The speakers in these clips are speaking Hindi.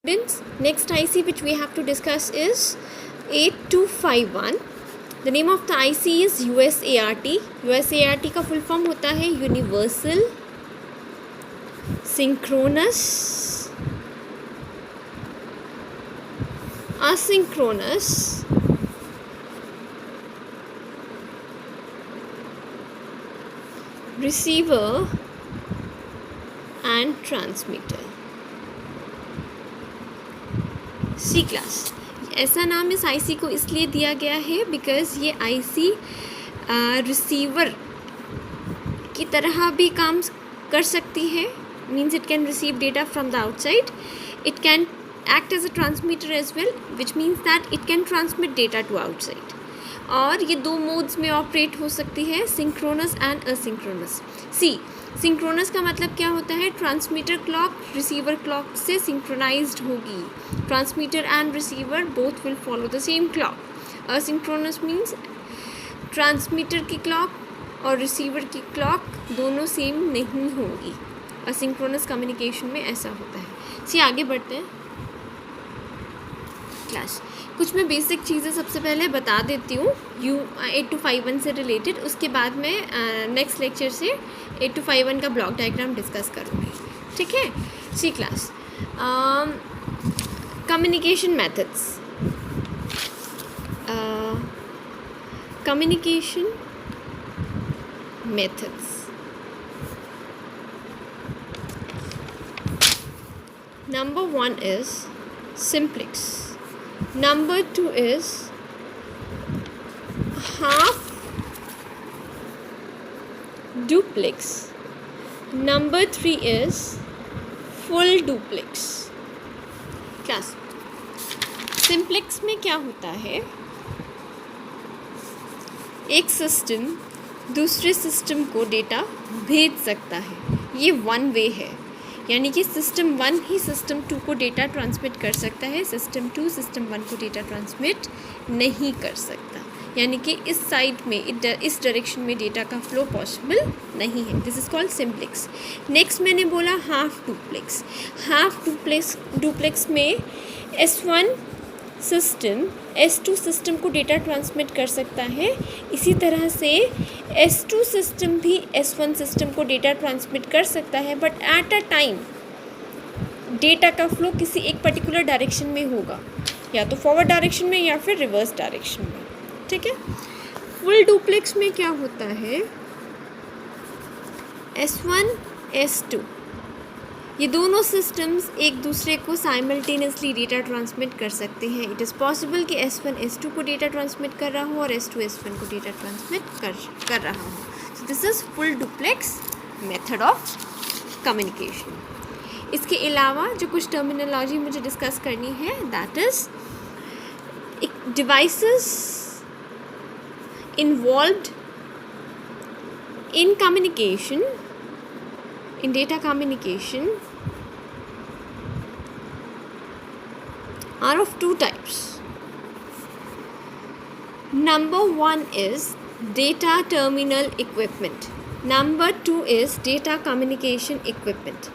Students, next IC which we have to discuss is 8251. The name of the IC is USART. USART का full form होता है Universal Synchronous Asynchronous Receiver and Transmitter. See class. ऐसा नाम इस आईसी को इसलिए दिया गया है बिकॉज़ ये आईसी रिसीवर की तरह भी काम कर सकती है. Means it can receive data from the outside. It can act as a transmitter as well, which means that it can transmit data to outside. और ये दो मोड्स में ऑपरेट हो सकती है, synchronous and asynchronous. See synchronous का मतलब क्या होता है? ट्रांसमीटर क्लॉक रिसीवर क्लॉक से सिंक्रोनाइज्ड होगी. Transmitter and receiver both will follow the same clock. Asynchronous means transmitter की क्लॉक और रिसीवर की क्लॉक दोनों सेम नहीं होगी. असिंक्रोनस कम्युनिकेशन में ऐसा होता है. सी आगे बढ़ते हैं क्लास. कुछ मैं बेसिक चीज़ें सबसे पहले बता देती हूँ 8251 से रिलेटेड. उसके बाद मैं नेक्स्ट लेक्चर से 8251 का ब्लॉक डायग्राम डिस्कस करूँगी. ठीक है. C class. Communication methods. Communication methods. Number 1 is simplex. Number 2 is half duplex. Number 3 is full duplex. Class. Simplex में क्या होता है? एक सिस्टम दूसरे सिस्टम को डेटा भेज सकता है. ये वन वे है, यानी कि सिस्टम 1 ही सिस्टम 2 को डेटा ट्रांसमिट कर सकता है. सिस्टम 2 सिस्टम 1 को डेटा ट्रांसमिट नहीं कर सकता. यानी कि इस साइड में इस डायरेक्शन में डेटा का फ्लो पॉसिबल नहीं है. This is called simplex. Next मैंने बोला हाफ डुप्लेक्स. हाफ डुप्लेक्स में S1 सिस्टम S2 सिस्टम को डेटा ट्रांसमिट कर सकता है. इसी तरह से S2 सिस्टम भी S1 सिस्टम को डेटा ट्रांसमिट कर सकता है, but at a time data का फ्लो किसी एक पर्टिकुलर डायरेक्शन में होगा, या तो फॉरवर्ड डायरेक्शन में या फिर रिवर्स डायरेक्शन में. ठीक है. फुल डुप्लेक्स में क्या होता है? S1 S2 ये दोनों सिस्टम्स एक दूसरे को साइमल्टेनियसली डेटा ट्रांसमिट कर सकते हैं. इट इज़ पॉसिबल कि S1 S2 को डेटा ट्रांसमिट कर रहा हो और S2 S1 को डेटा ट्रांसमिट कर रहा हो. So this is full duplex method of communication. इसके अलावा जो कुछ टर्मिनोलॉजी मुझे डिस्कस करनी है, that is devices involved in communication, in data communication are of two types. Number 1 is data terminal equipment. Number 2 is data communication equipment.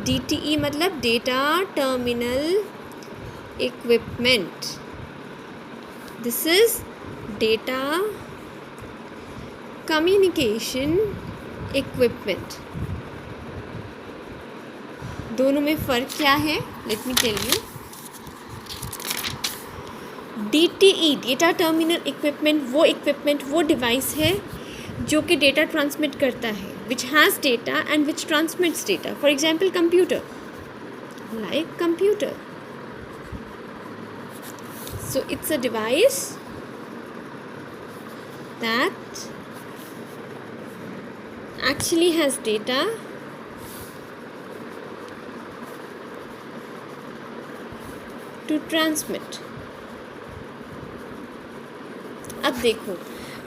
DTE मतलब data terminal equipment. This is data communication equipment. दोनों में फ़र्क क्या है? Let me tell you. DTE data terminal equipment वो डिवाइस है जो कि डेटा ट्रांसमिट करता है, which has data and which transmits data. For example computer, like computer. So it's a device that actually has data to transmit. अब देखो,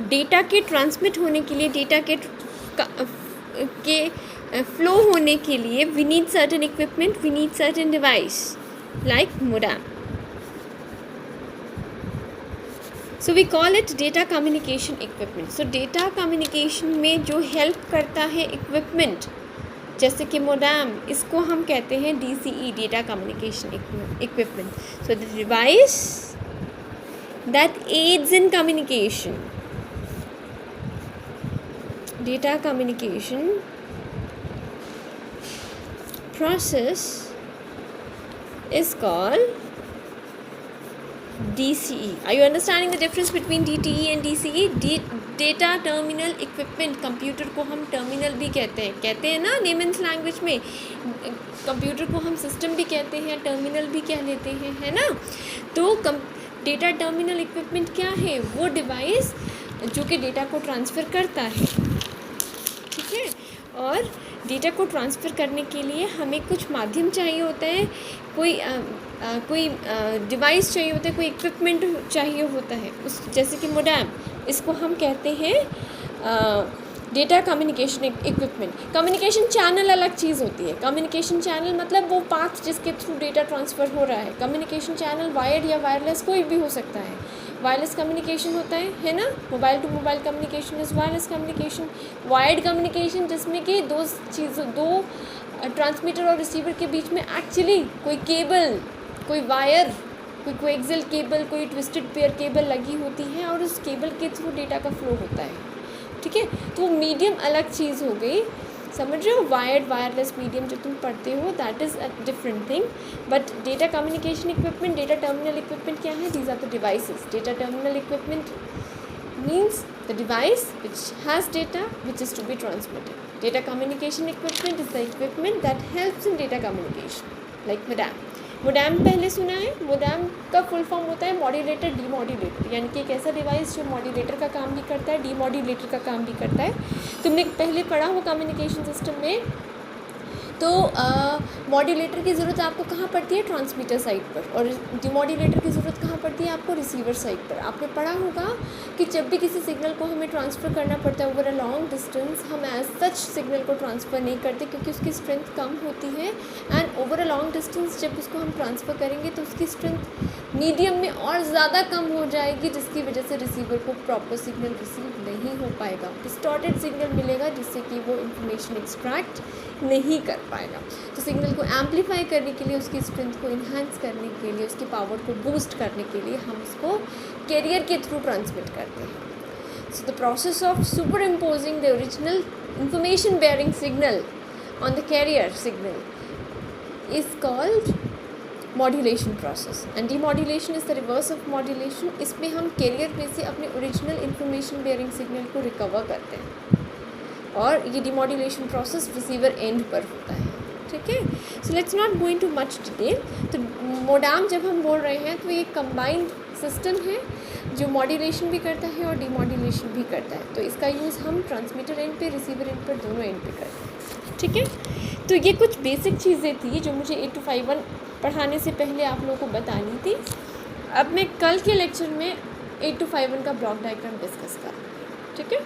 डेटा के ट्रांसमिट होने के लिए, डेटा के फ्लो होने के लिए we need certain equipment, we need certain device like modem. So we call it data communication equipment. So data communication में जो हेल्प करता है इक्विपमेंट, जैसे कि मोडेम, इसको हम कहते हैं DCE, data communication equipment. So the device that adds in communication, data communication process is called DCE. Are you understanding the difference between DTE and DCE? Data terminal equipment, computer को हम टर्मिनल भी कहते हैं ना लेमन्स लैंग्वेज में. कंप्यूटर को हम सिस्टम भी कहते हैं, टर्मिनल भी कह लेते हैं, है ना. तो डेटा टर्मिनल इक्विपमेंट क्या है? वो डिवाइस जो कि डेटा को ट्रांसफ़र करता है, ठीक है. और डेटा को ट्रांसफ़र करने के लिए हमें कुछ माध्यम चाहिए होता है, कोई डिवाइस चाहिए होता है, कोई इक्विपमेंट चाहिए होता है. उस जैसे कि मोडेम, इसको हम कहते हैं data communication equipment. Communication channel अलग चीज़ होती है. कम्युनिकेशन चैनल मतलब वो पाथ जिसके थ्रू डेटा ट्रांसफ़र हो रहा है. कम्युनिकेशन चैनल वायर्ड या वायरलेस कोई भी हो सकता है. वायरलेस कम्युनिकेशन होता है ना. Mobile to mobile communication is wireless communication. Wired communication जिसमें कि दो ट्रांसमीटर और रिसीवर के बीच में एक्चुअली कोई केबल, कोई वायर, कोई कोएक्सियल केबल, कोई ट्विस्टेड पेयर केबल लगी होती है और उस केबल के थ्रू डेटा का फ्लो होता है, ठीक है. तो मीडियम अलग चीज़ हो गई, समझ रहे हो. वायर्ड वायरलेस मीडियम जो तुम पढ़ते हो that is a different thing. But data communication equipment, data terminal equipment क्या है? These are the devices. Data terminal equipment means the device which has data which is to be transmitted. Data communication equipment is the equipment that helps in data communication, like modem. Modem पहले सुना है. मोडेम का फुल फॉर्म होता है मॉड्यूलेटर डीमॉड्यूलेटर, यानी कि एक ऐसा डिवाइस जो मॉड्यूलेटर का काम भी करता है, डीमॉड्यूलेटर का काम भी करता है. तुमने पहले पढ़ा हो कम्युनिकेशन सिस्टम में. तो मॉड्यूलेटर की ज़रूरत आपको कहाँ पड़ती है? ट्रांसमीटर साइड पर. और डीमॉड्यूलेटर की ज़रूरत कहाँ पड़ती है आपको? रिसीवर साइड पर. आपने पढ़ा होगा कि जब भी किसी सिग्नल को हमें ट्रांसफ़र करना पड़ता है ओवर अ लॉन्ग डिस्टेंस, हम एज सच सिग्नल को ट्रांसफ़र नहीं करते क्योंकि उसकी स्ट्रेंथ कम होती है. And over a long distance जब उसको हम ट्रांसफ़र करेंगे तो उसकी स्ट्रेंथ मीडियम में और ज़्यादा कम हो जाएगी, जिसकी वजह से रिसीवर को प्रॉपर सिग्नल रिसीव नहीं हो पाएगा. डिस्टॉर्टेड सिग्नल मिलेगा जिससे कि वो इंफॉर्मेशन एक्सट्रैक्ट नहीं कर पाएगा. तो सिग्नल को एम्पलीफाई करने के लिए, उसकी स्ट्रेंथ को इन्हांस करने के लिए, उसकी पावर को बूस्ट करने के लिए हम उसको कैरियर के थ्रू ट्रांसमिट करते हैं. So the process of super imposing the original information bearing signal on the carrier signal is called modulation process. And demodulation is the reverse of modulation. इसमें हम कैरियर में से अपने ओरिजिनल इंफॉर्मेशन बेयरिंग सिग्नल को रिकवर करते हैं और ये डीमॉड्यूलेशन प्रोसेस रिसीवर एंड पर होता है, ठीक है. So let's not go into much detail. तो मोडेम जब हम बोल रहे हैं तो ये कंबाइंड सिस्टम है जो मॉड्यूलेशन भी करता है और डीमॉड्यूलेशन भी करता है. तो इसका यूज़ हम ट्रांसमीटर एंड पे, रिसीवर एंड पर, दोनों एंड पे करते हैं, ठीक है. तो ये कुछ बेसिक चीज़ें थी जो मुझे 8251 पढ़ाने से पहले आप लोगों को बतानी थी. अब मैं कल के लेक्चर में 8251 का ब्लॉक डायग्राम डिस्कस करूँ, ठीक है.